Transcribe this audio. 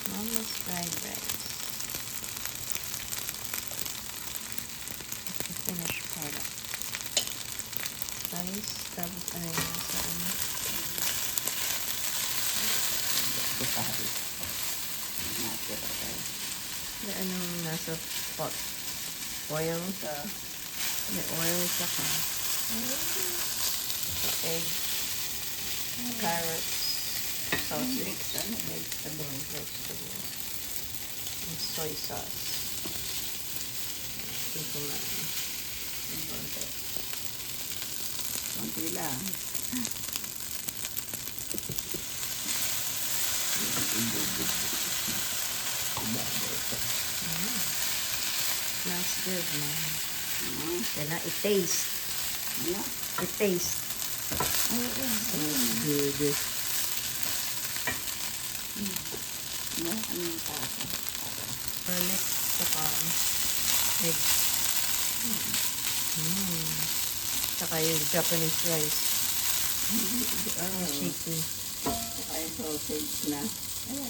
Mama's fried rice. The finished product. Rice, tapos ano yung nasa ano? Anong nasa pot? Oil? May oil saka egg, carrots, sausage, vegetable, and soy sauce. Ito na. Konti lang. Smells good, man. Kailangan i-taste. I-taste. Smells good. Garlic saka egg. Saka yung Japanese rice. Chicken. Saka yung sausage na. Ayan.